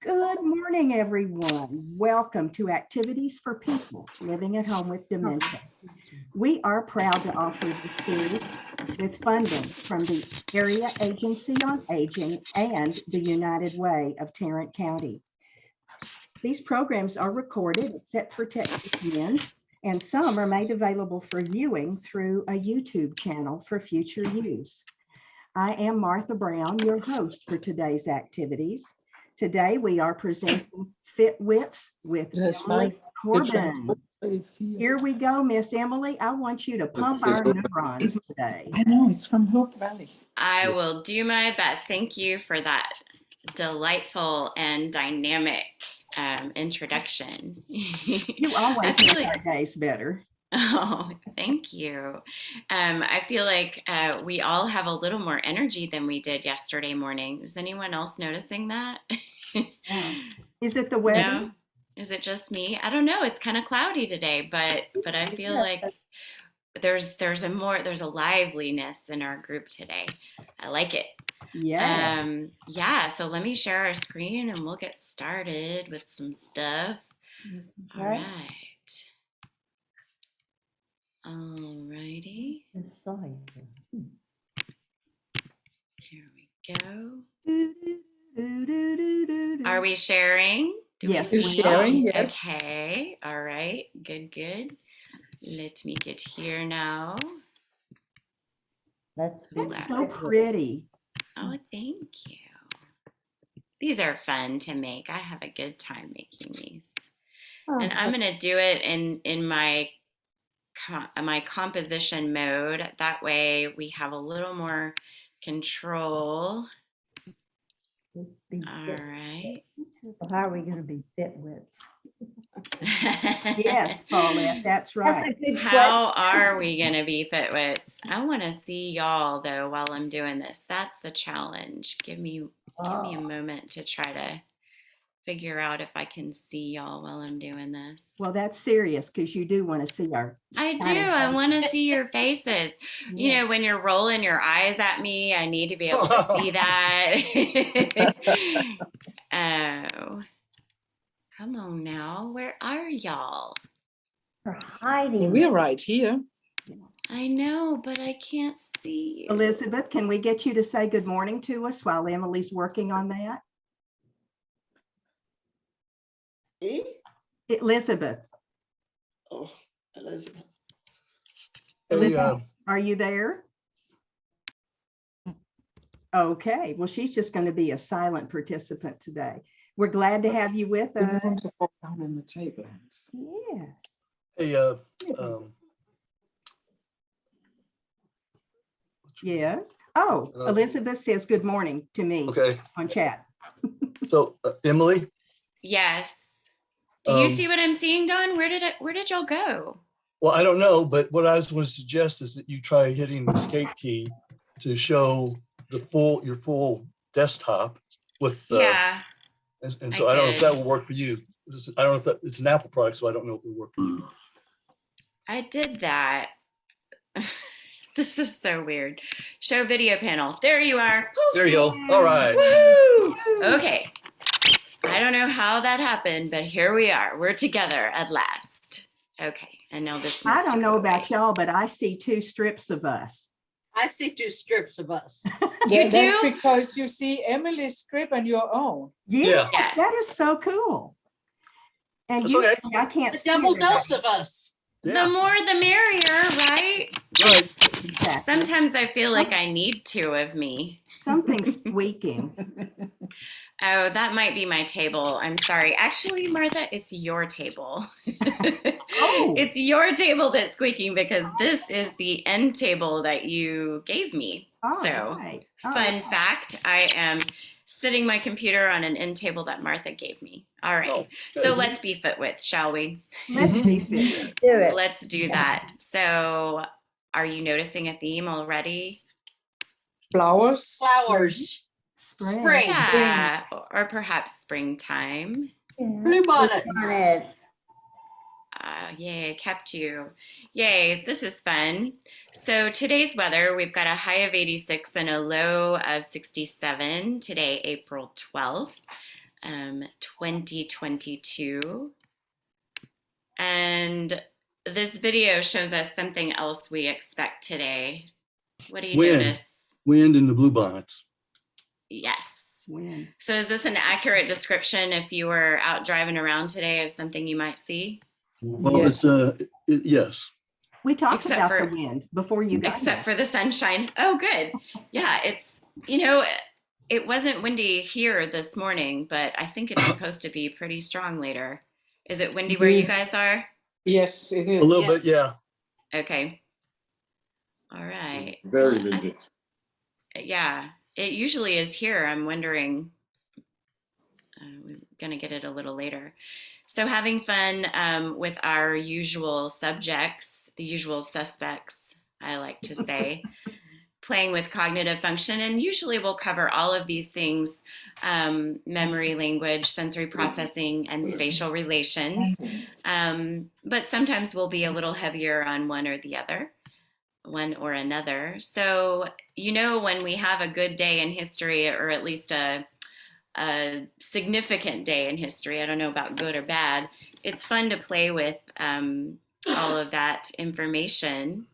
Good morning, everyone. Welcome to Activities for People Living at Home with Dementia. We are proud to offer this series with funding from the Area Agency on Aging and the United Way of Tarrant County. These programs are recorded except for technicians, and some are made available for viewing through a YouTube channel for future use. I am Martha Brown, your host for today's activities. Today we are presenting FitWits with Emily Corbin. Here we go, Miss Emily. I want you to pump our neurons today. I know, it's from Hope Valley. I will do my best. Thank you for that delightful and dynamic introduction. You always make our days better. Oh, thank you. I feel like we all have a little more energy than we did yesterday morning. Is anyone else noticing that? Is it the weather? No? Is it just me? I don't know. It's kind of cloudy today, but I feel like there's a liveliness in our group today. I like it. Yeah. So let me share our screen and we'll get started with some stuff. All right. Alrighty. Here we go. Are we sharing? Yes, we're sharing. Yes. Okay. All right. Good. Let me get here now. That's so pretty. Oh, thank you. These are fun to make. I have a good time making these. And I'm going to do it in my composition mode. That way we have a little more control. All right. How are we going to be FitWits? Yes, Paulette, that's right. How are we going to be FitWits? I want to see y'all though while I'm doing this. That's the challenge. Give me a moment to try to figure out if I can see y'all while I'm doing this. Well, that's serious because you do want to see our. I do. I want to see your faces. Yeah. You know, when you're rolling your eyes at me, I need to be able to see that. Oh, come on now. Where are y'all? We're hiding. We're right here. I know, but I can't see you. Elizabeth, can we get you to say good morning to us while Emily's working on that? Elizabeth. Oh, Elizabeth. Elizabeth, are you there? Okay, well, she's just going to be a silent participant today. We're glad to have you with us. We want to go down on the table. Yes. Hey, Yes. Oh, Elizabeth says good morning to me on chat. So, Emily? Yes. Do you see what I'm seeing, Don? Where did y'all go? Well, I don't know, but what I was going to suggest is that you try hitting the escape key to show your full desktop with yeah. And so I don't know if that will work for you. I don't know if it's an Apple product, so I don't know if it will work for you. I did that. This is so weird. Show video panel. There you are. There you go. All right. Woo! Okay. I don't know how that happened, but here we are. We're together at last. Okay. And now this. I don't know about y'all, but I see two strips of us. I see two strips of us. You That's do? because you see Emily's script and your own. Yes, Yes. that is so cool. And That's you, okay. I can't A see double everybody. dose of us. Yeah. The more the merrier, right? Right. Exactly. Sometimes I feel like I need two of me. Something's squeaking. Oh, that might be my table. I'm sorry. Actually, Martha, it's your table. Oh. It's your table that's squeaking because this is the end table that you gave me. All So, right. fun fact, I am sitting my computer on an end table that Martha gave me. All right. Oh, So let's be FitWits, shall we? Let's be fit. Do it. Let's do that. So, are you noticing a theme already? Flowers. Flowers. Spring. Yeah, or perhaps springtime. Blue bonnets. Yay, I kept you. Yay, this is fun. So today's weather, we've got a high of 86 and a low of 67 today, April 12th. 2022. And this video shows us something else we expect today. What do you Wind. notice? Wind in the bluebonnets. Yes. When? So is this an accurate description if you were out driving around today of something you might see? Well, Yes. yes. We talked Except about for- the wind before you got Except here. for the sunshine. Oh, good. Yeah, it's, it wasn't windy here this morning, but I think it's supposed to be pretty strong later. Is it windy where you Yes. guys are? Yes, it is. A little bit, yeah. Okay. All right. Very Well, windy. yeah, it usually is here. I'm wondering, we're going to get it a little later. So having fun with our usual subjects, the usual suspects, I like to say, playing with cognitive function. And usually we'll cover all of these things, memory, language, sensory processing, and spatial relations. But sometimes we'll be a little heavier on one or another. So, when we have a good day in history, or at least a significant day in history, I don't know about good or bad, it's fun to play with all of that information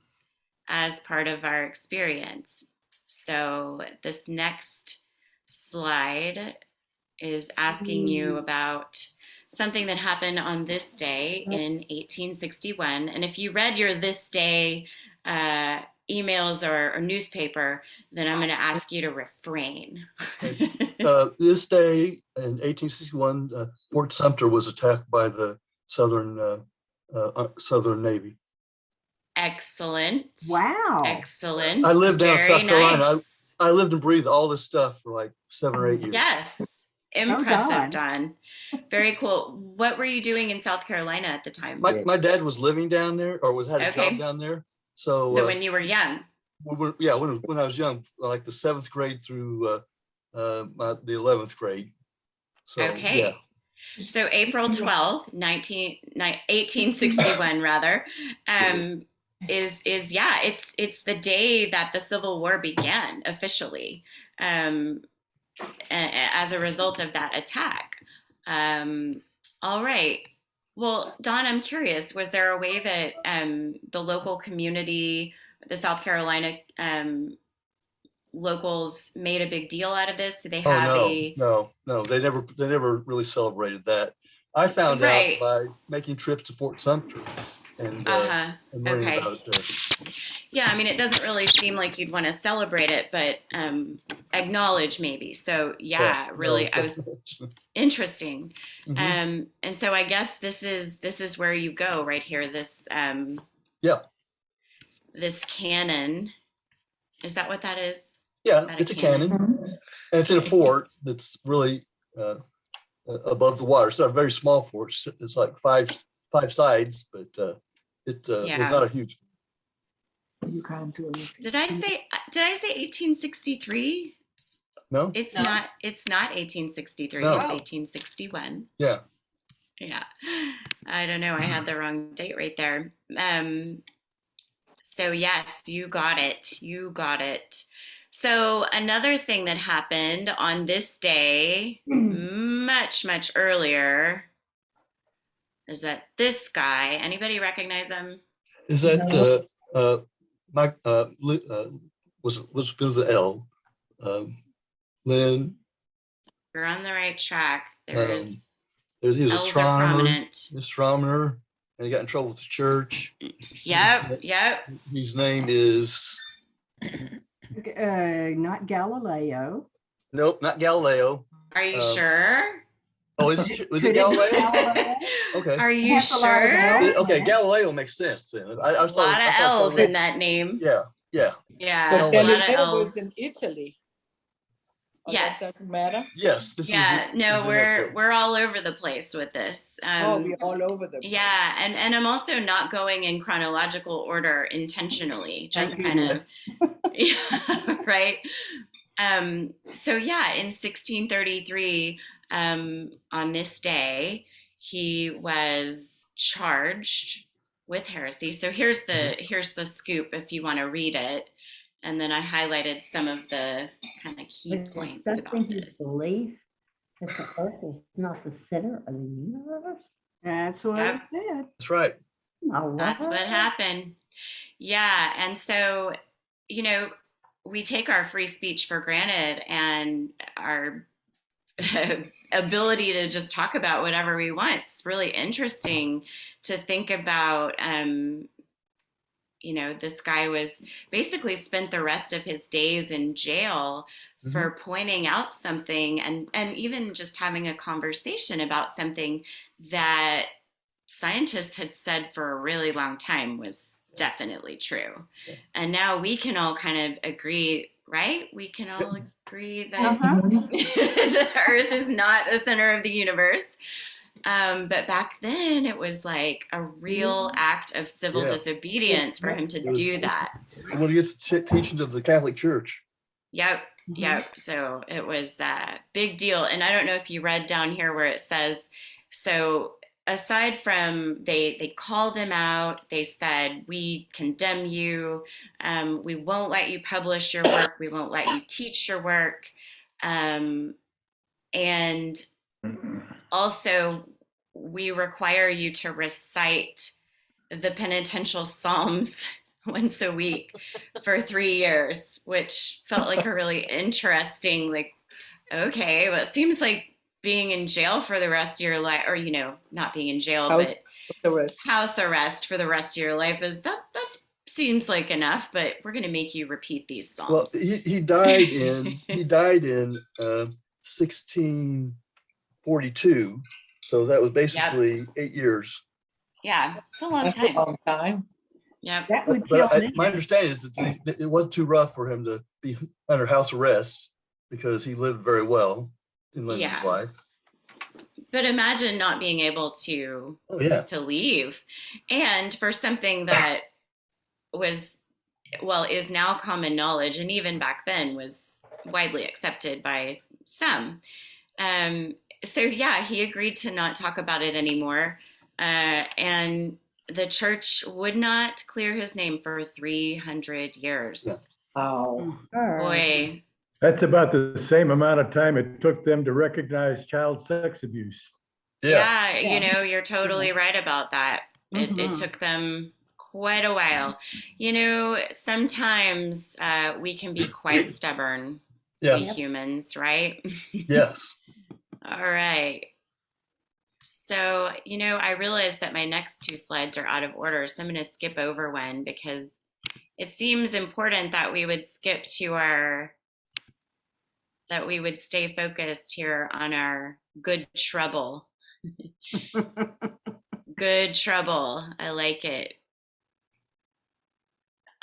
as part of our experience. So this next slide is asking you about something that happened on this day in 1861. And if you read your this day emails or newspaper, then I'm going to ask you to refrain. This day in 1861, Fort Sumter was attacked by the Southern Navy. Excellent. Wow. Excellent. I lived down Very South Carolina. nice. I lived and breathed all this stuff for like 7 or 8 years. Yes. Don. Impressive, Don. Very cool. What were you doing in South Carolina at the time? My dad was living down there, or had a Okay. job down there. So, So when you were young. when I was young, like the 7th grade through the 11th grade. So, Okay. yeah. So April 12th, 1861 rather, is it's the day that the Civil War began officially, as a result of that attack. All right. Well, Don, I'm curious, was there a way that the local community, the South Carolina locals made a big deal out of this? Do they have no. They never really celebrated that. I found Right. out by making trips to Fort Sumter and learning Okay. about it. Yeah, I mean, it doesn't really seem like you'd want to celebrate it, but acknowledge maybe. So yeah, really, I was interesting. Mhm. And so I guess this is where you go right here. This this cannon. Is that what that is? Yeah, Is that it's a cannon, and it's in a fort that's really above the water. It's not a very small fort. It's like five sides, but it was Yeah. not a huge. You can't do anything. Did I say 1863? No. It's No. not 1863. No. It's 1861. Yeah. Yeah. I don't know. I had the wrong date right there. So yes, you got it. You got it. So another thing that happened on this day, much, much earlier, is that this guy, anybody recognize him? Is that Mike? Was the L? Lynn. You're on the right track. There's He was an L's are astronomer. prominent. Astronomer, and he got in trouble with the church. Yep. His name is Not Galileo. nope, not Galileo. Are you Um, sure? Oh, was Could it be Galileo? Galileo? Okay. Are you Has a lot of sure? L's. Okay, Galileo makes sense then. A lot of L's in that name. Yeah. Yeah, But a lot of Galileo was L's. in Italy. Or Yes. That doesn't matter. Yes. This Yeah, was, no, was in we're that we're all over the place with this. We're all over the place. Yeah, and I'm also not going in chronological order intentionally, just Thank kind of, goodness. yeah, right? So yeah, in 1633, on this day, he was charged with heresy. So here's the scoop if you want to read it. And then I highlighted some of the kind of key Was points discussing about his this. belief. That the earth is not the center of the universe? That's what Yep. it said. That's right. My That's what word. happened. Yeah. And so, you know, we take our free speech for granted and our ability to just talk about whatever we want. It's really interesting to think about. This guy was basically spent the rest of his days in jail for pointing out something and even just having a conversation about something that scientists had said for a really long time was definitely true. Yeah. And now we can all kind of agree, right? We can all agree that Uh-huh. the Earth is not the center of the universe. But back then it was like a real act of civil Yeah. disobedience for him to do that. Well, it's teachings of the Catholic Church. Yep. Mhm. Yep. So it was a big deal. And I don't know if you read down here where it says, so aside from they called him out, they said, we condemn you. We won't let you publish your work. We won't let you teach your work. And also, we require you to recite the penitential psalms once a week for 3 years, which felt like a really interesting, like, okay, well, it seems like being in jail for the rest of your life, or, not being in jail, House but arrest. house arrest for the rest of your life that seems like enough, but we're going to make you repeat these Well, psalms. he died in 1642, so that was basically 8 years. Yeah, it's a long That's a time. long time. Yep. That would But kill me. my understanding is that it wasn't too rough for him to be under house arrest because he lived very well in living his Yeah. life. But imagine not being able to Oh yeah. to leave, and for something that is now common knowledge, and even back then was widely accepted by some. So yeah, he agreed to not talk about it anymore, and the church would not clear his name for 300 years. Yeah. Wow. Boy. That's about the same amount of time it took them to recognize child sex abuse. Yeah. Yeah, you're totally right about that. It Mhm. took them quite a while. Sometimes we can be quite stubborn, Yeah. we humans, right? Yes. All right. So, I realized that my next two slides are out of order, so I'm going to skip over one because it seems important that we would stay focused here on our good trouble. Good trouble. I like it.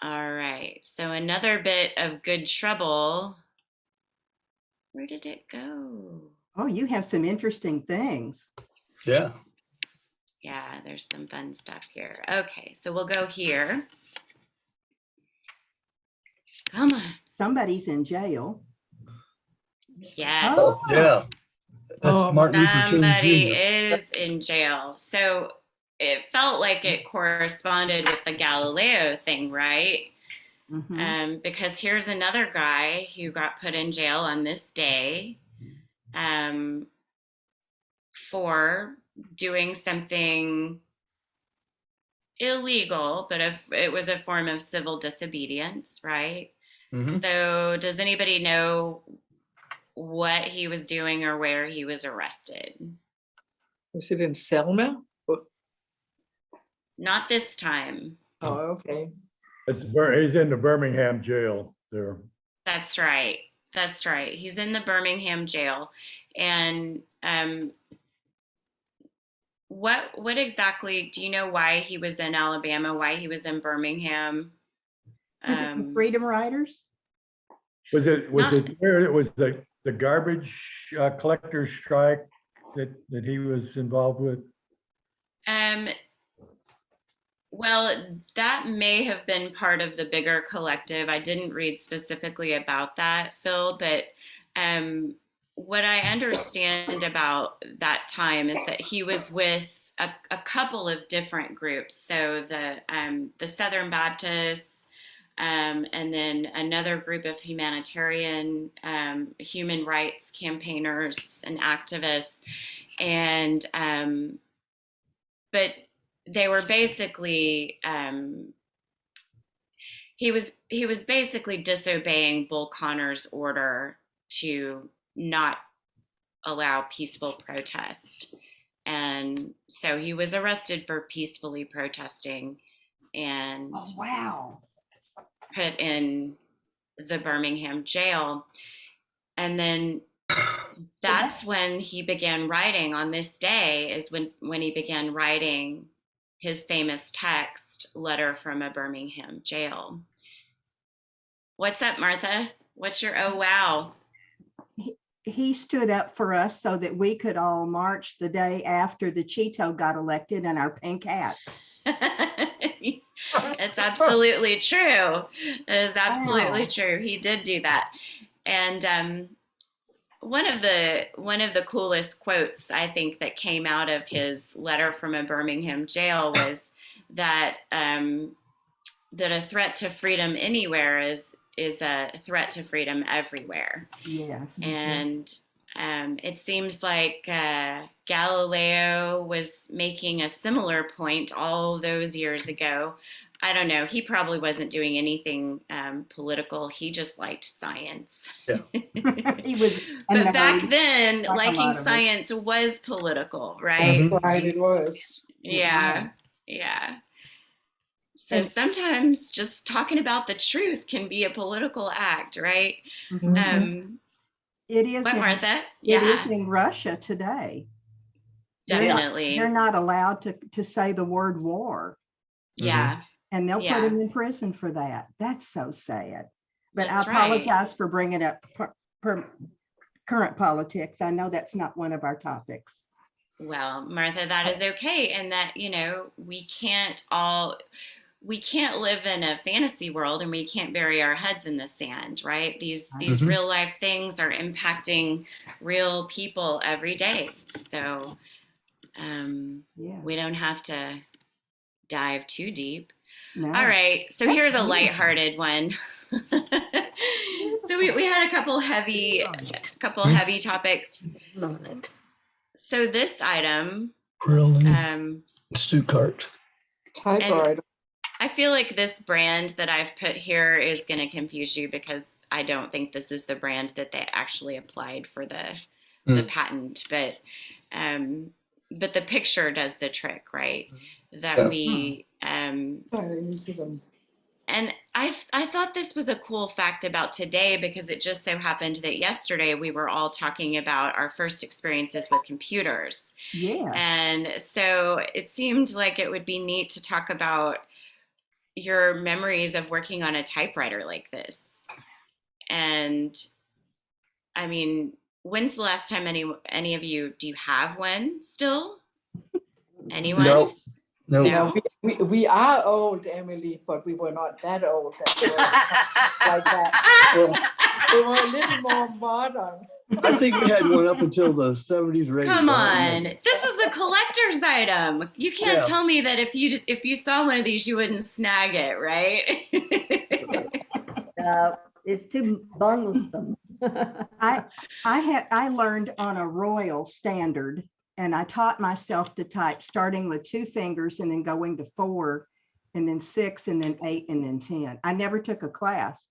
All right. So another bit of good trouble. Where did it go? Oh, you have some interesting things. Yeah. Yeah, there's some fun stuff here. Okay, so we'll go here. Come on. Somebody's in jail. Yes. Oh. Yeah. That's Martin Luther King Somebody Jr. is in jail. So it felt like it corresponded with the Galileo thing, right? Mhm. Because here's another guy who got put in jail on this day for doing something illegal, but if it was a form of civil disobedience, right? Mhm. So does anybody know what he was doing or where he was arrested? Was it in Selma? Not this time. Oh, okay. He's in the Birmingham jail there. That's right. That's right. He's in the Birmingham jail. And what exactly, do you know why he was in Alabama, why he was in Birmingham? Is it the Freedom Riders? Was it where it was the garbage collector strike that he was involved with? Well, that may have been part of the bigger collective. I didn't read specifically about that, Phil, but what I understand about that time is that he was with a couple of different groups. So the Southern Baptists, and then another group of humanitarian, human rights campaigners and activists. And, but they were basically, he was basically disobeying Bull Connor's order to not allow peaceful protest. And so he was arrested for peacefully protesting and Oh, wow. put in the Birmingham jail. And then that's when he began writing. On this day is when he began writing his famous text, Letter from a Birmingham Jail. What's up, Martha? What's your oh wow? He stood up for us so that we could all march the day after the Cheeto got elected in our pink hats. It's absolutely true. It is absolutely Wow. true. He did do that. And one of the coolest quotes I think that came out of his letter from a Birmingham jail was that that a threat to freedom anywhere is a threat to freedom everywhere. Yes. And it seems like Galileo was making a similar point all those years ago. I don't know. He probably wasn't doing anything political. He just liked science. Yeah. He was, But back then, like a lot liking of it. science was political, right? Mhm. Right, it was. Yeah. Yeah. So And- sometimes just talking about the truth can be a political act, right? Mhm. It is. What, in- Martha? It Yeah, is in Russia today. definitely. They're not allowed to say the word war, Yeah. and they'll Yeah. put them in prison for that. That's so sad. But That's I right. apologize for bringing up current politics. I know that's not one of our topics. Well, Martha, that is okay. And that, we can't live in a fantasy world and we can't bury our heads in the sand, right? These Mhm. real life things are impacting real people every day. So Yeah. we don't have to dive too deep. No. All right. So That's here's a beautiful. lighthearted one. So we had a couple heavy topics. Love it. So this item, Grilling, stew cart. Typewriter. I feel like this brand that I've put here is going to confuse you because I don't think this is the brand that they actually applied for the patent, but the picture does the trick, right? That Yeah. we and I thought this was a cool fact about today because it just so happened that yesterday we were all talking about our first experiences with computers. Yes. And so it seemed like it would be neat to talk about your memories of working on a typewriter like this. And I mean, when's the last time any of you, do you have one still? Anyone? No. No. We are old, Emily, but we were not that old that we were like that. Well, They were a little more modern. I think we had one up until the 70s or 80s. Come I don't on, remember. this is a collector's item. You can't Yeah. tell me that if you saw one of these, you wouldn't snag it, right? It's too bunglesome. I learned on a Royal standard, and I taught myself to type starting with 2 fingers and then going to 4 and then 6 and then 8 and then 10. I never took a class.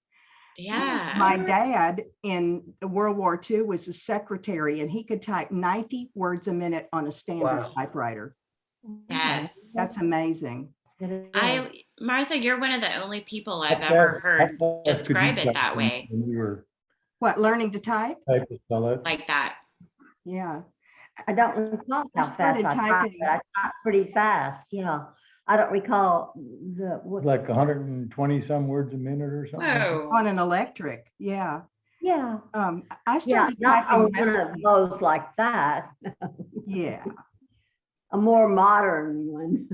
Yeah. My dad in World War II was a secretary, and he could type 90 words a minute on a standard Wow. typewriter. Yes. That's amazing. Martha, you're one of the only people I've How ever fast- heard how fast could you describe it type that way, When you were What, learning to type? typing all that? like that. Yeah. I don't recall how fast started I typed, typing. but I typed pretty fast, yeah. I don't recall what, Like 120 some words a minute or something? Whoa. On an electric. Yeah. yeah, I yeah, started not on typing. one of those like that, Yeah, a more modern one.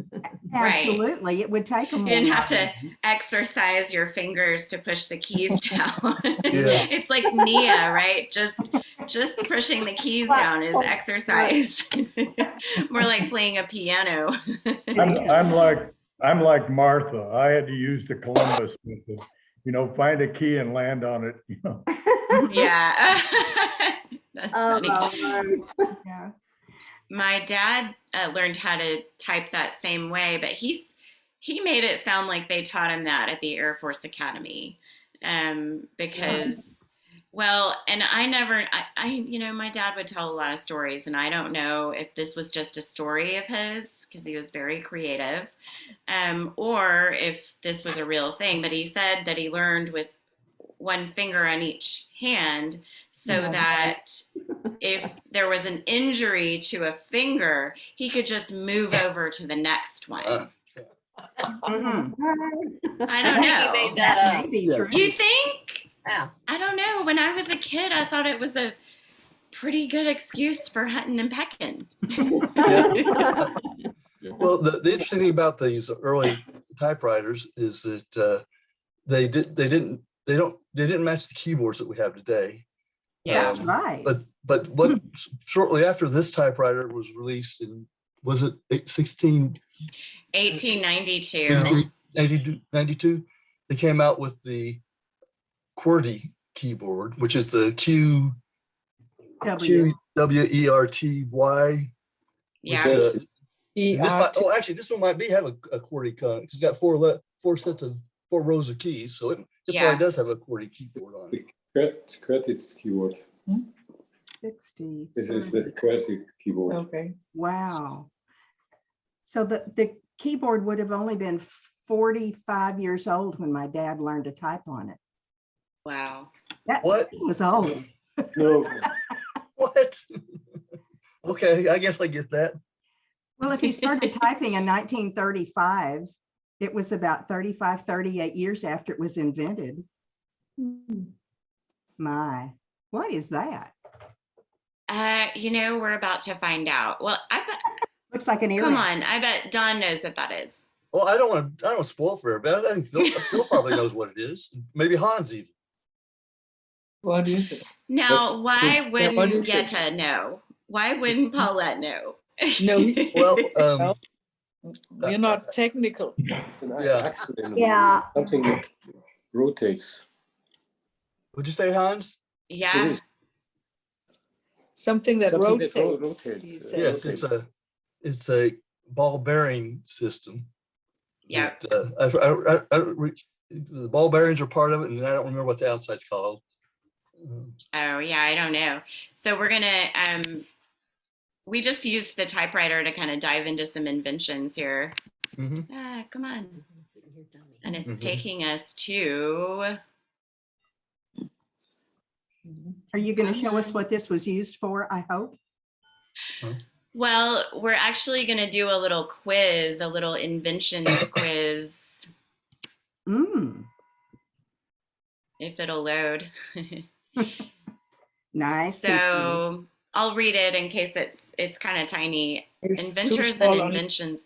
Right. absolutely. It would take them. You didn't have to exercise your fingers to push the keys down. Yeah. It's like Nia, right? Just pushing the keys down is exercise. More like playing a piano. I'm like Martha. I had to use the Columbus method. find a key and land on it, Yeah. That's Oh, funny. my word. Yeah. My dad learned how to type that same way, but he made it sound like they taught him that at the Air Force Academy, because, well, and my dad would tell a lot of stories, and I don't know if this was just a story of his because he was very creative, or if this was a real thing. But he said that he learned with one finger on each hand so Yeah. that if there was an injury to a finger, he could just move over to the next one. Mhm. I don't He know. made that May up. be Yeah. true. You think? Yeah. I don't know. When I was a kid, I thought it was a pretty good excuse for hunting and pecking. Well, the interesting thing about these early typewriters is that they didn't match the keyboards that we have today. Yeah. That's right. But what shortly after this typewriter was released in, was it 1892. 92, they came out with the QWERTY keyboard, which is the W. QWERTY. Yeah. Actually, this one might have a QWERTY code. It's got four rows of keys, so it Yeah. probably does have a QWERTY keyboard on it. QWERTY keyboard. 60. This is the QWERTY keyboard. Okay. Wow. So the keyboard would have only been 45 years old when my dad learned to type on it. Wow. That What? was old. No, What? Okay, I guess I get that. Well, if he started typing in 1935, it was about 35, 38 years after it was invented. My, what is that? We're about to find out. Well, I bet. Looks like an earring. Come on, I bet Don knows what that is. Well, I don't want to spoil it for everybody. I think Phil probably knows what it is. Maybe Hans even. What is it? Now, why what wouldn't is it? Yetta know? Why wouldn't Paulette know? No, Well, we're not technical. it's an Yeah. accident. Yeah. Something that rotates. would you say Hans? It Yeah. is Something that something that rotates. rotates, he yeah. says. Yes, it's a ball bearing system. Yeah. that, the ball bearings are part of it, and I don't remember what the outside's called. Oh, yeah, I don't know. So we're gonna we just used the typewriter to kind of dive into some inventions here. Mhm. Come on. And it's Mhm. taking us to Are you going to show us what this was used for, I hope? well, we're actually gonna do a little quiz, a little inventions quiz, if it'll load. Nice. So I'll read it in case it's kind of tiny. It's too Inventors and small on- inventions.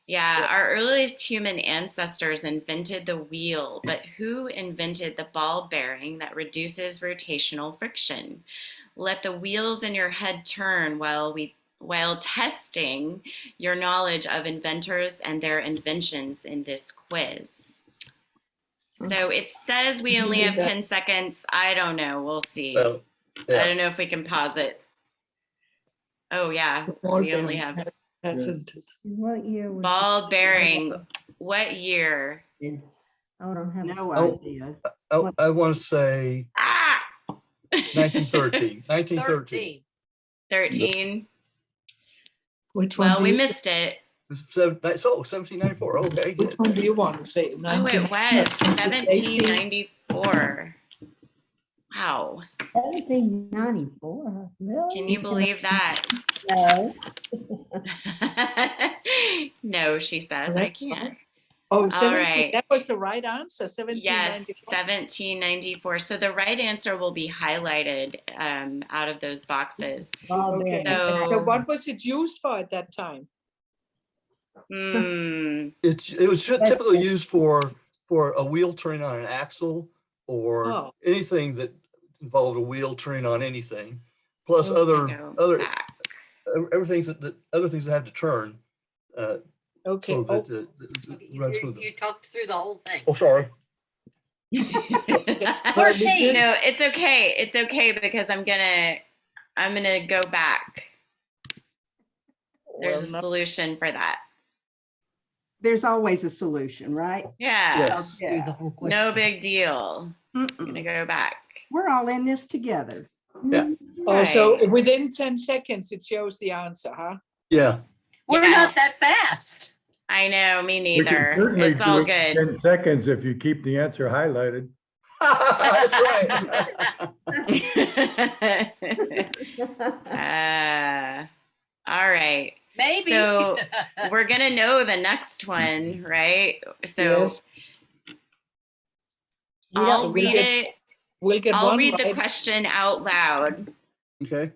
Yeah, our earliest human ancestors invented the wheel, but who invented the ball bearing that reduces rotational friction? Let the wheels in your head turn while testing your knowledge of inventors and their inventions in this quiz. So it says we only have 10 seconds. I don't know. We'll see. Well, I yeah. don't know if we can pause it. Oh, yeah. Ball We only bearing have patented. What year was? ball bearing. What year? I don't have. No Oh. idea. I want to say Ah! 1913. 1913. 13. Which one? Well, do we you- missed it. 1794. Okay, good. Which one do you want to say? Oh, it was 1918? 1794. Wow. 1794, really? Can you believe that? No. No, she says. I can't. Oh, All 17. right. That was the right answer. Yes, 1794. 1794. So the right answer will be highlighted out of those boxes. Okay. So- So what was it used for at that time? It was typically used for a wheel turning on an axle or Oh. anything that involved a wheel turning on anything, plus Okay. Go other back. everything other things that have to turn. Okay. So Oh, that it runs smoothly. You talked through the whole thing. Oh, sorry. Poor Kate. No, it's okay. It's okay because I'm gonna go back. There's a Well, no. solution for that. There's always a solution, right? Yeah. Yes. Do the whole question. No big deal. I'm Mm-mm. gonna go back. We're all in this together. Yeah. Oh, so Right. within 10 seconds, it shows the answer, huh? Yeah. We're not that fast. I know, me We can neither. certainly It's do all it in good. 10 seconds if you keep the answer highlighted. That's right. All right. Maybe. So we're gonna know the next one, right? So Yes. I'll we'll read get- it. We'll get I'll one read the right. question out loud. Okay.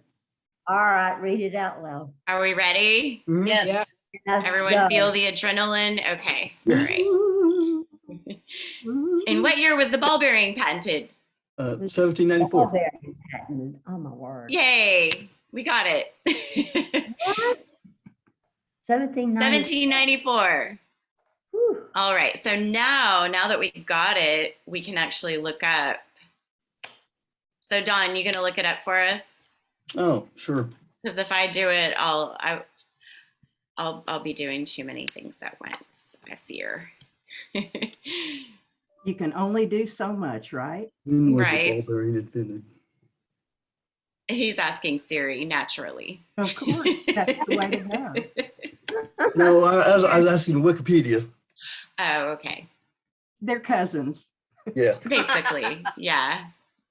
All right, read it out loud. Are we ready? Mhm. Yes. Yeah. Let's Everyone go. feel the adrenaline? Okay. All Yes. right. Ooh. In what year was the ball bearing patented? 1794. Strawberry patented. Oh, my word. Yay. We got it. What? 1790. 1794. Whew. All right. So now that we got it, we can actually look up. So Dawn, you gonna look it up for us? Oh, sure. Because if I do it, I'll be doing too many things at once, I fear. You can only do so much, right? When was the Right. ball bearing invented? He's asking Siri naturally. Of course, that's the way to go. No, I was asking Wikipedia. Oh, okay. They're cousins. Yeah. Basically, yeah.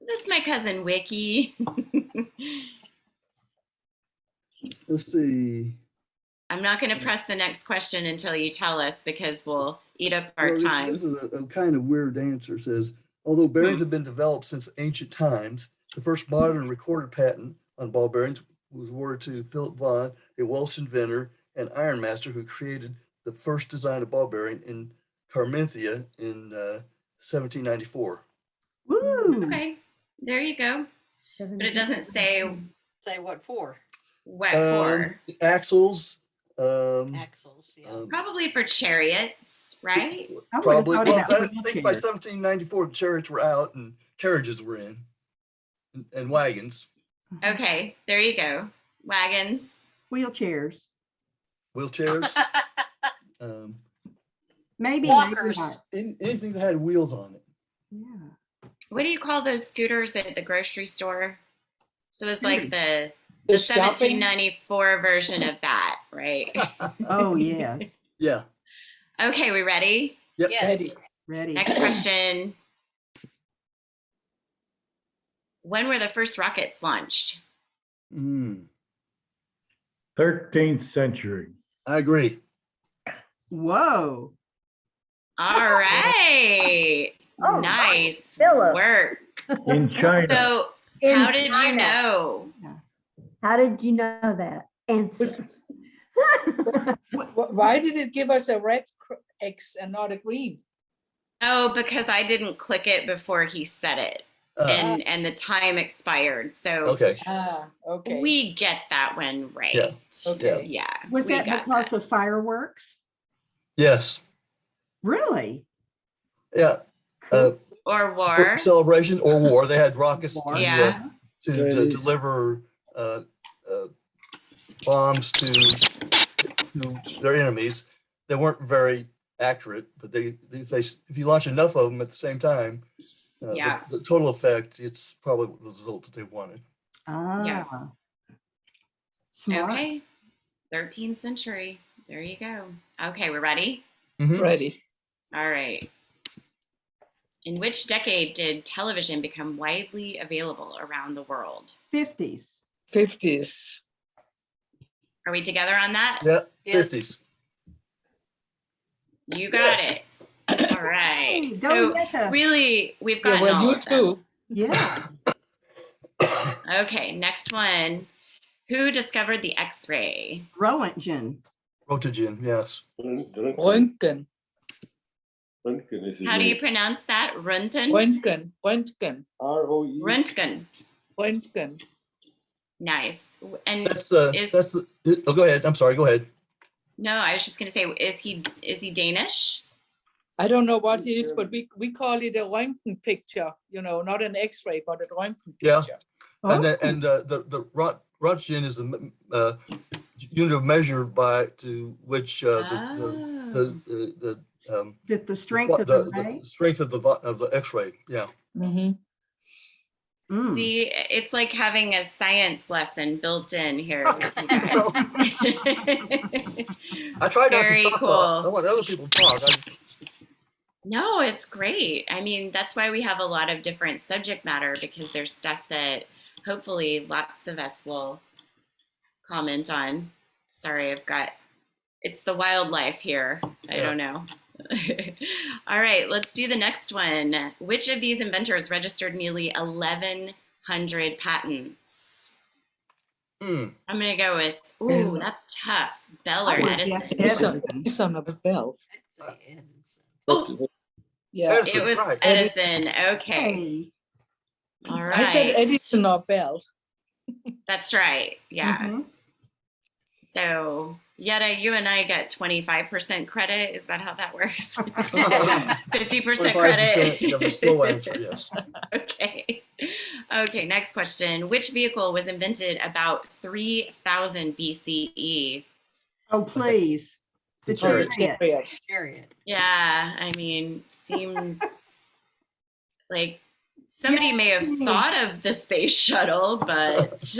This is my cousin Wiki. Let's see. I'm not going to press the next question until you tell us because we'll eat up our Well, time. This is a kind of weird answer. It says, although bearings have been developed since ancient times, the first modern recorded patent on ball bearings was awarded to Philip Vaughan, a Welsh inventor and ironmaster who created the first design of ball bearing in Carminthia in 1794. Woo! Okay, there you go. But it doesn't say Say what for? what for. Axles. Axles, yeah. Probably for chariots, right? I would've Probably. thought Well, about I think by wheelchairs. 1794, the chariots were out and carriages were in, and wagons, Okay, there you go. Wagons. Wheelchairs. wheelchairs, um, Maybe, maybe Walkers. not. anything that had wheels on it. Yeah. What do you call those scooters at the grocery store? So it's like the The shopping? 1794 version of that, right? Oh, yes. Yeah. Okay, we ready? Yep. Yes. Eddie. Ready. Next question. When were the first rockets launched? Mm, 13th century. I agree. Whoa. All right. Oh, Nice Philip. work. In China. So, In how did you China. know? How did you know that? Answer. Why did it give us a red X and not a green? Oh, because I didn't click it before he said it, and the time expired. So Okay. Ah, okay. we get that one right. Yeah. Okay. Yeah. Was we that got because that. of fireworks? Yes. Really? Yeah. Or For war? celebration or war. They had rockets War. to, Yeah. to Nice. deliver bombs to their enemies. They weren't very accurate, but they if you launch enough of them at the same time, Yeah. the total effect, it's probably the result that they wanted. Ah. Smart. Okay. 13th century. There you go. Okay, we're ready? Mhm. Ready. All right. In which decade did television become widely available around the world? 50s. 50s. Are we together on that? Yeah, Yes. 50s. You got Yes. it. All right. Hey, go So Yetta. really, we've Yeah, gotten well, all you of them. too. Yeah. Okay, next one. Who discovered the X-ray? Roentgen. Roentgen, yes. Röntgen. Röntgen is his How do you name. pronounce that? Röntgen? Röntgen. Röntgen. R-O-E. Röntgen. Röntgen. Nice. And That's Is- oh, go ahead. I'm sorry. Go ahead. no, I was just gonna say, is he Danish? I don't know what it is, but we call it a Röntgen picture, not an X-ray, but a Röntgen Yeah. picture. And the Roentgen is the unit of measure to which the Did the strength of the ray? strength of the X-ray. Yeah. Mm-hmm. Mm. See, it's like having a science lesson built in here with you guys. I try not Very to talk. cool. I want other people to talk. No, it's great. I mean, that's why we have a lot of different subject matter, because there's stuff that hopefully lots of us will comment on. Sorry, it's the wildlife here. I don't know. All right, let's do the next one. Which of these inventors registered nearly 1,100 patents? I'm going to go with, ooh, that's tough. Bell or I would Edison? guess Edison. Edison of Bell. Oh, Yeah. Edison, it was right. Edison. Okay. Hey. All right. I said Edison or Bell. That's right. Yeah. Mhm. So, Yetta, you and I get 25% credit. Is that how that works? 50% credit. You have a slow answer, yes. Okay. Okay, next question. Which vehicle was invented about 3000 BCE? Oh, please. The The chariot. chariot. Chariot. Yeah, I mean, seems like somebody may have thought of the space shuttle, but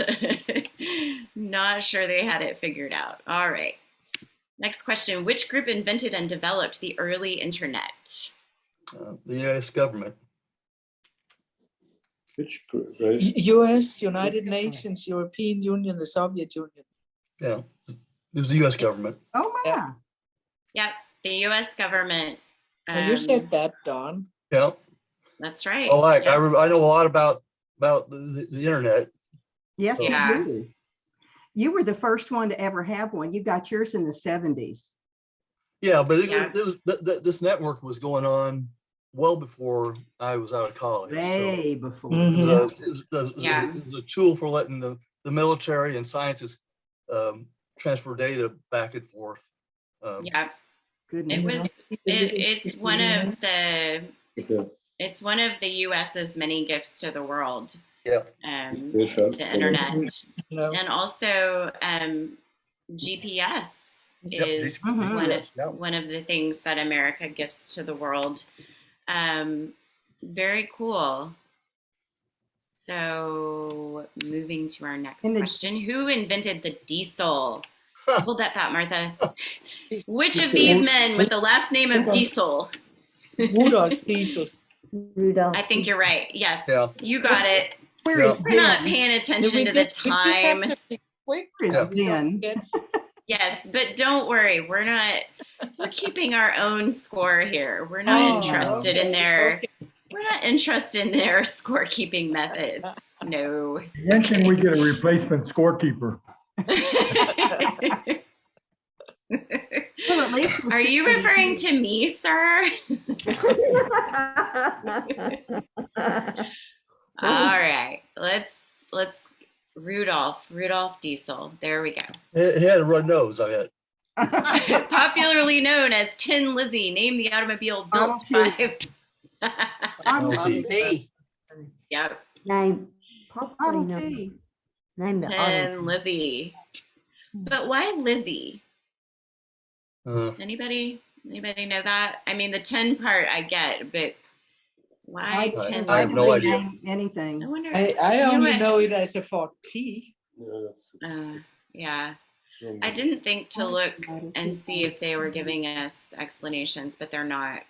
not sure they had it figured out. All right. Next question. Which group invented and developed the early internet? The U.S. government. Which group, right? U.S., United Nations, European Union, the Soviet Union. Yeah, it was the U.S. government. Oh, my. Yeah. Yep, the U.S. government. And you said that, Don. Yeah. That's right. Well, Yep. I know a lot about the internet. Yes, Yeah. you do. You were the first one to ever have one. You got yours in the 70s. Yeah, but Yeah. this network was going on well before I was out of college. Way before. Mhm. It was a tool for letting the military and scientists transfer data back and forth. Yeah, Goodness. it was. It's one of the. Okay. It's one of the U.S.'s many gifts to the world. Yeah. Finish up. The internet, No. and also GPS is GPS. one of the things that America gifts to the world. Very cool. So moving to our next question. Who invented the diesel? Hold that thought, Martha. Which of these men with the last name of Diesel? Rudolf Diesel. Rudolph. I think you're right. Yes, Yeah. you got it. Where is We're not Ben? paying attention to the We just time. have to be quick. Where is Yeah. Ben? Yes, but don't worry. We're keeping our own score here. We're not interested in their we're not interested in their scorekeeping methods. No. When can we get a replacement scorekeeper? Well, at least Are you referring to me, sir? All right. Let's Rudolph Diesel. There we go. He had a red nose, I bet. Popularly known as Tin Lizzie, named the automobile built by. Model T. Yep, Name, probably no, T. name the Tin auto. Lizzie. But why Lizzie? Uh, Anybody know that? I mean, the 10 part I get, but why 10? I have no Wouldn't idea. name Anything. I wonder. I you know only what? know it as a 4T. Yeah, that's. Yeah, I didn't think to look and see if they were giving us explanations, but they're not.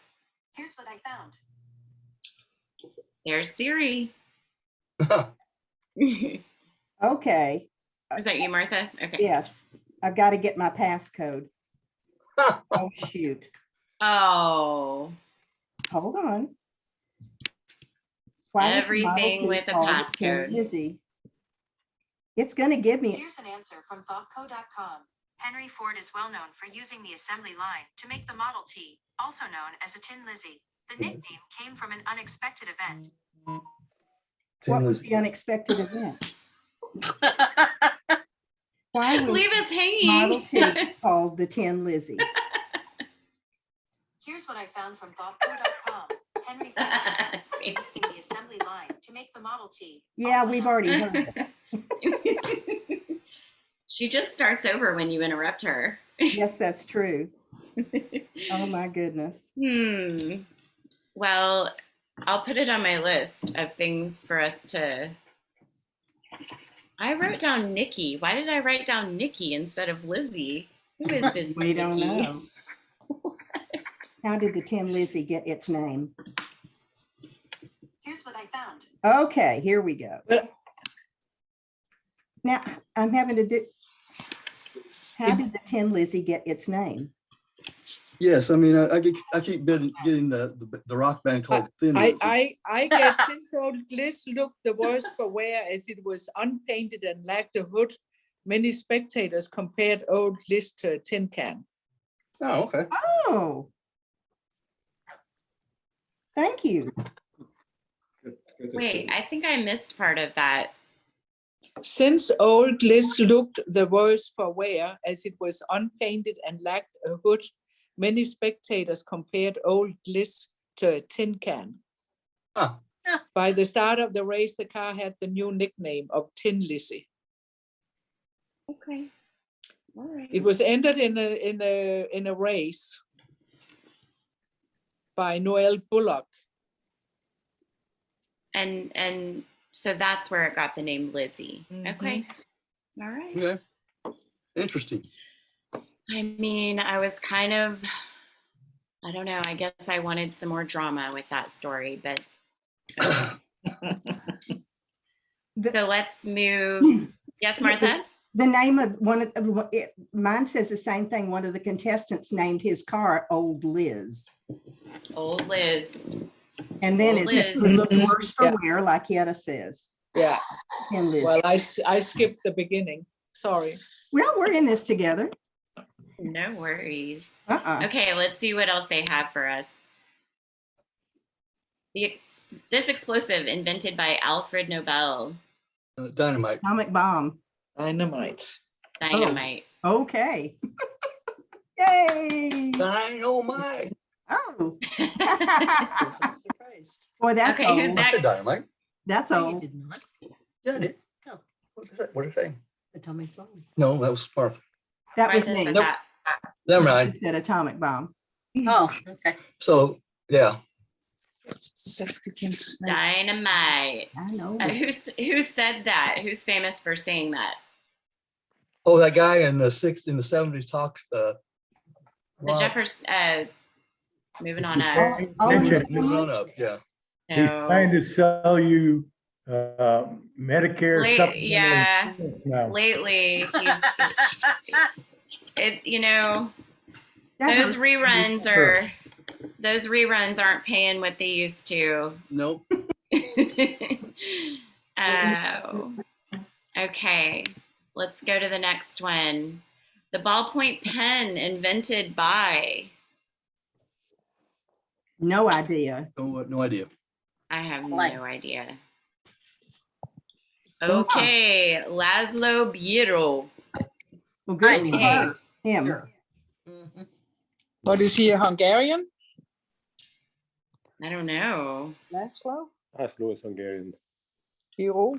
Here's what I found. There's Siri. Okay. Was that you, Martha? Okay. Yes. I've got to get my passcode. Oh, shoot. Oh, Hold on. Why would the Model everything T with a call it Tin passcode. Lizzie? It's going to give me. Here's an answer from thoughtco.com. Henry Ford is well known for using the assembly line to make the Model T, also known as a Tin Lizzie. The nickname came from an unexpected event. What was the unexpected event? Why was Leave us Model hanging. T called the Tin Lizzie? Here's what I found from thoughtco.com. Henry Ford using the assembly line to make the Model T. Yeah, Also we've known- already heard it. She just starts over when you interrupt her. Yes, that's true. Oh, my goodness. Well, I'll put it on my list of things for us to. I wrote down Nikki. Why did I write down Nikki instead of Lizzie? Who is this We don't Nikki? know. How did the Tin Lizzie get its name? Here's what I found. Okay, here we go. Well- Now, I'm having to do, how did the Tin Lizzie get its name? Yes, I mean, I keep getting the rock band called Thin Lizzy. I get since old Liz looked the worse for wear as it was unpainted and lacked a hood. Many spectators compared old Liz to a tin can. Oh, okay. Oh. Thank you. Good Wait, I think I missed part of that. Since old Liz looked the worse for wear as it was unpainted and lacked a hood, many spectators compared old Liz to a tin can. Ah. By the start of the race, the car had the new nickname of Tin Lizzie. Okay. All right. It was entered in a race by Noel Bullock. And so that's where it got the name Lizzie. Mhm. Okay. All right. Okay. Interesting. I mean, I was kind of, I don't know, I guess I wanted some more drama with that story, but so let's move. Yes, Martha? The name of mine says the same thing. One of the contestants named his car Old Liz. Old Liz. And then Old it Liz. looked worse for Yeah. wear, like Yetta says. Yeah, Tin Liz. well, I skipped the beginning. Sorry. Well, we're in this together. No worries. Uh-uh. Okay, let's see what else they have for us. This explosive invented by Alfred Nobel. Dynamite. Atomic bomb. Dynamite. Dynamite. Okay. Yay. Dynamite. Oh. I'm surprised. Boy, that's Okay, who's old. I next? said dynamite. That's No, you old. did not. Yeah, I did. No. What did I say? Atomic bomb. No, that was Martha. That was Martha me. said Nope. that. Never I mind. said atomic bomb. Oh, okay. So, yeah. Dynamite. I know. Who said that? Who's famous for saying that? Oh, that guy in the 70s talks. The Wow. Jefferson. Moving on up. Moving on up, yeah. He's No. trying to sell you Medicare. supplemental Yeah. insurance now. Lately, you know, That those hurts. reruns aren't paying what they used to. Nope. Oh, okay. Let's go to the next one. The ballpoint pen invented by. No idea. No idea. I have Blank. no idea. Okay, Laszlo Biro. Well, good. I for knew her. Him. Sure. Mhm. What is he, a Hungarian? I don't know. Laszlo? Laszlo is Hungarian. Hero?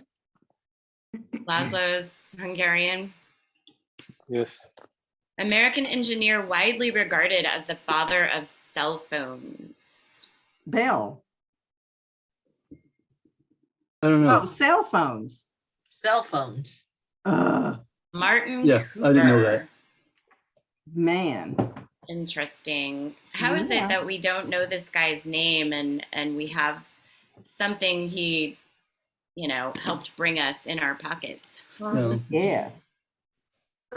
Laszlo's Hungarian. Yes. American engineer widely regarded as the father of cell phones. Bell. I don't know. Oh, cell phones. Cell phones. Martin Yeah, I didn't know that. Cooper. Man. Interesting. How is Yeah. it that we don't know this guy's name and we have something he, helped bring us in our pockets? No. Yes.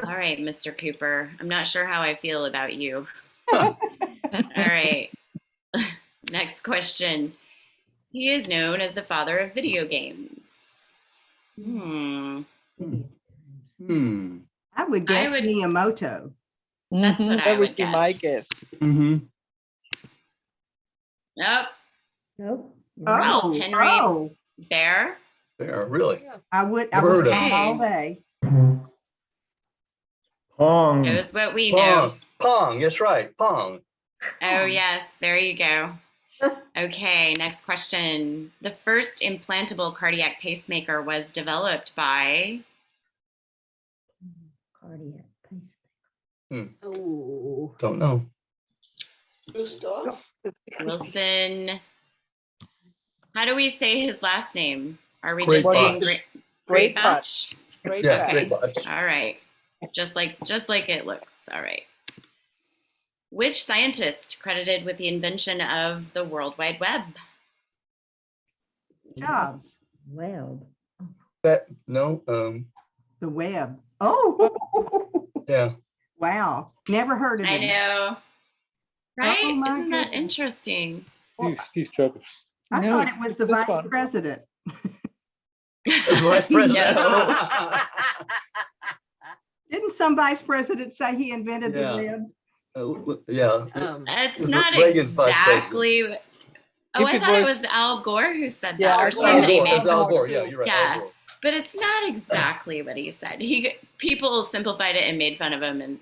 All right, Mr. Cooper. I'm not sure how I feel about you. All right. Next question. He is known as the father of video games. Hmm. I would guess I would- Miyamoto. That's what I That would would be my guess. guess. Mm-hmm. Nope. Nope. Ralph Oh, Henry oh, Bear. They are really. I would Never heard of bet it. all day. Pong. Knows what we know. Pong. Pong. That's right. Pong. Oh, yes, there you go. Okay, next question. The first implantable cardiac pacemaker was developed by Cardiac pacemaker. Oh. Don't know. Wilson. How do we say his last name? Are we Great just saying Botch. Great Botch. Botch? Great Yeah, Botch. Okay. Great Botch. All right. Just like it looks. All right. Which scientist credited with the invention of the World Wide Web? Jobs, Web. No, the web. Oh, yeah. wow. Never heard of I him. know. Right? Oh, my Isn't that goodness. interesting? Steve Jobs. I No, thought it's it was the this vice one. president. That's vice president. No. Didn't some vice president say he invented Yeah. the web? Yeah. It's was not Reagan's vice president. exactly. Oh, If I it thought it was- was Al Gore who said Yeah, that, or Al Gore. Al somebody Gore. made. It's Al Gore. too. Yeah, you're right. Yeah. Al Gore. But it's not exactly what he said. People simplified it and made fun of him. And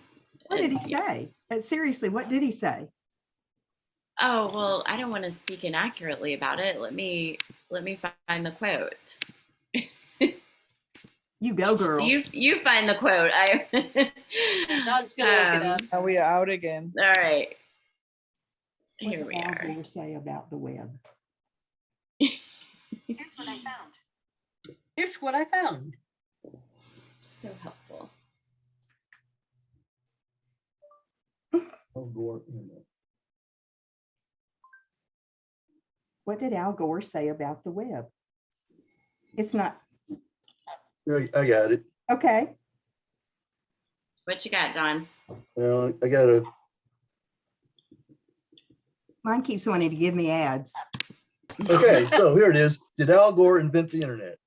What did he say? Seriously, what did he say? oh well, I don't want to speak inaccurately about it. Let me find the quote. You go, girl. You find the quote. Don's gonna look it up. Now we are out again. All right. What Here did we Al are. Gore say about the web? Here's what I found. Here's what I found. So helpful. Al Gore. Internet. What did Al Gore say about the web? It's not, Yeah, I got it. okay. What you got, Don? Well, I got a. Mine keeps wanting to give me ads. Okay, so here it is. Did Al Gore invent the internet?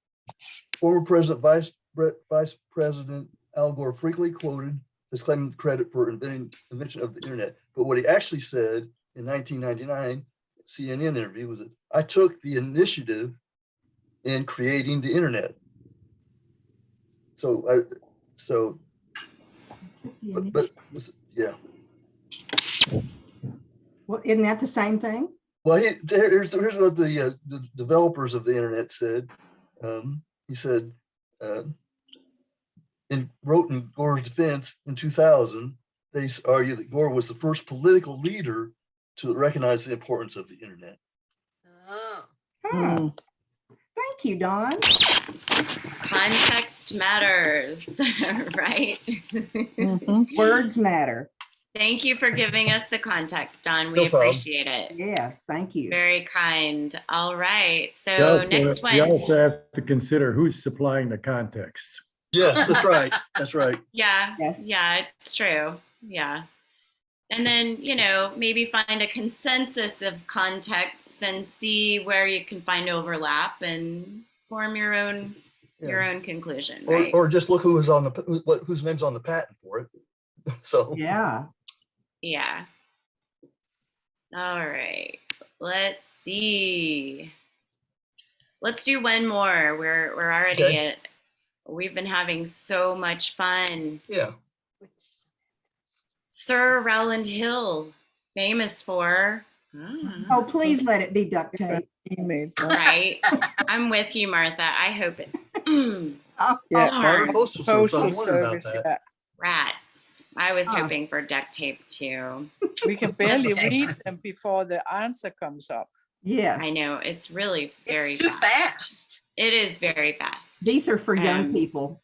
Former Vice President Al Gore frequently quoted as claiming credit for invention of the internet. But what he actually said in 1999 CNN interview was that I took the initiative in creating the internet. But yeah. Well, isn't that the same thing? Well, here's what the developers of the internet said. He said, wrote in Gore's defense in 2000, they argue that Gore was the first political leader to recognize the importance of the internet. Oh. Huh. Thank you, Don. Context matters, right? Words matter. Thank you for giving us the context, Don. We No problem. appreciate it. Yes, thank you. Very kind. All right. So You next also- You one. also have to consider who's supplying the context. Yes, that's right. That's right. Yeah. Yes. Yeah, it's true. Yeah. And then, maybe find a consensus of contexts and see where you can find overlap and form your own conclusion. Right? Or just look who was on whose name's on the patent for it. So Yeah. Yeah. All right. Let's see. Let's do one more. We're already Okay. We've been having so much fun. yeah. Sir Rowland Hill, famous for Oh, please let it be duct tape. Email. right. I'm with you, Martha. I hope it. Yeah. Darn. Postal Service. I Postal was wondering about service. that. Yeah. Rats. I was Huh. hoping for duct tape too. We can barely Okay. read them before the answer comes up. Yes. I know it's really very It's too fast. It is very fast. These are for young Um, people.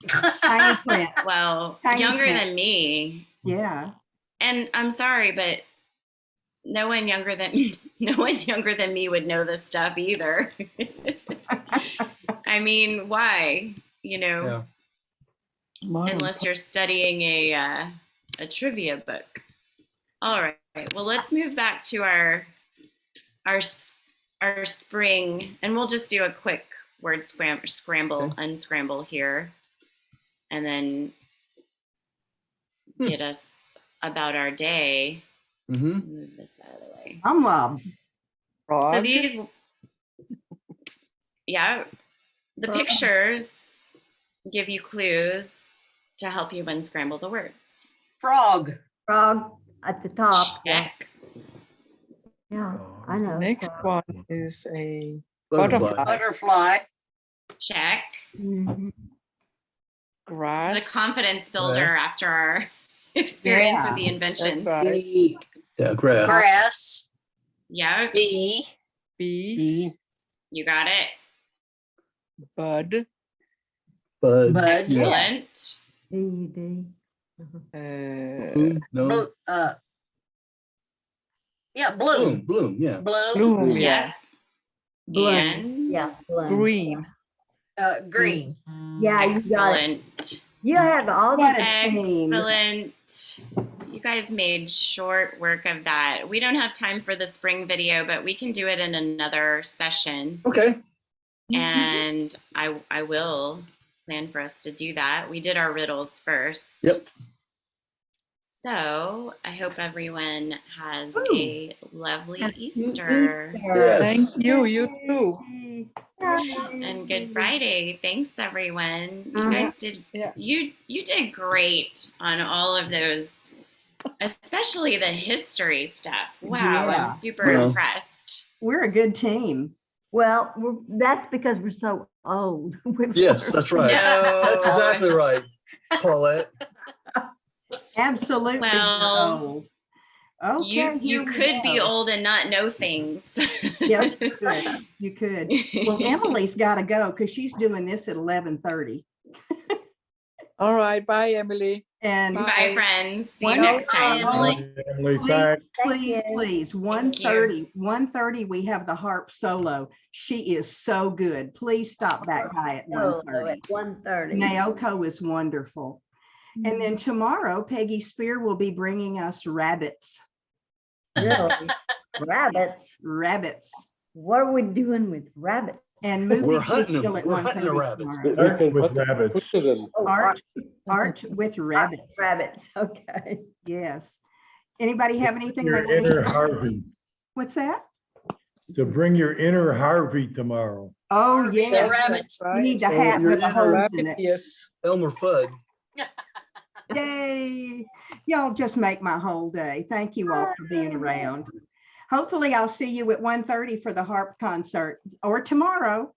Tiny print. Well, Tiny younger print. than me, Yeah. and I'm sorry, but no one younger than me would know this stuff either. I mean, why? Yeah. Unless you're studying a trivia book. All right. Well, let's move back to our spring, and we'll just do a quick word scramble, unscramble here, and then get us about our day. Mm-hmm. Move this out of the way. I'm Rob. So these, the pictures give you clues to help you unscramble the words. Frog. Frog. at the top. Yeah, Check. yeah, I know. Next so- one is a Butterfly. butterfly, Butterfly. Check. Mhm. It's grass. a confidence builder Grass. after our experience with Yeah, the inventions. That's right. B. Yeah, grass. Grass. Yeah, B. Bee, B. you got it. bud, Bud. Bud. Excellent. B. Bloom. No. Blue. Yeah, Bloom. bloom. Bloom. Yeah. Bloom. bloom, Yeah. Bloom. And Yeah, bloom. green, Green. Yeah, you got it. excellent. You have all What the, a team. Excellent. You guys made short work of that. We don't have time for the spring video, but we can do it in another session. Okay. And I will plan for us to do that. We did our riddles first. Yep. So I hope everyone has Ooh. a lovely Happy Easter Yes. thank you, you too. and Good Friday. Thanks everyone. You Uh-huh. guys did Yeah. you did great on all of those, especially the history stuff. Wow, Yeah. I'm super Yeah. impressed. We're a good team. well, that's because we're so old. Yes, that's right. No. That's exactly right, Paulette. Absolutely. we're Well, old. Okay. you here we could be go. old and not know things. Yes, you could. You could. Well, Emily's got to go because she's doing this at 11:30. All right, bye, Emily. And Bye. Bye, friends. See you One- next time. Emily. Emily, please, thanks. please, you. please, 1:30, we have the harp solo. She is so good. Please stop back by at Oh, 1:30. at 1:30. Naoko is wonderful. And then tomorrow, Peggy Spear will be bringing us rabbits. Really? Rabbits? Rabbits. What are we doing with rabbits? And movie We're hunting Kill them. at We're hunting the 1:30 rabbits. tomorrow. Art with rabbits. Which of them? Oh, Art with rabbits. Rabbits, okay. Yes. Anybody have anything they Your want inner to say? Harvey. What's that? So bring your inner Harvey tomorrow. Oh, Harvey the yes. rabbit. That's You right. need the So hat you're with the in a holes in Rabbit, it. yes. Elmer Fudd. Yay. Y'all just make my whole day. Thank you all for being around. Hopefully I'll see you at 1:30 for the harp concert or tomorrow.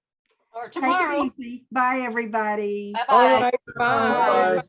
Or Take it tomorrow. easy. Bye, everybody. Bye-bye. All right, Bye. bye. Bye.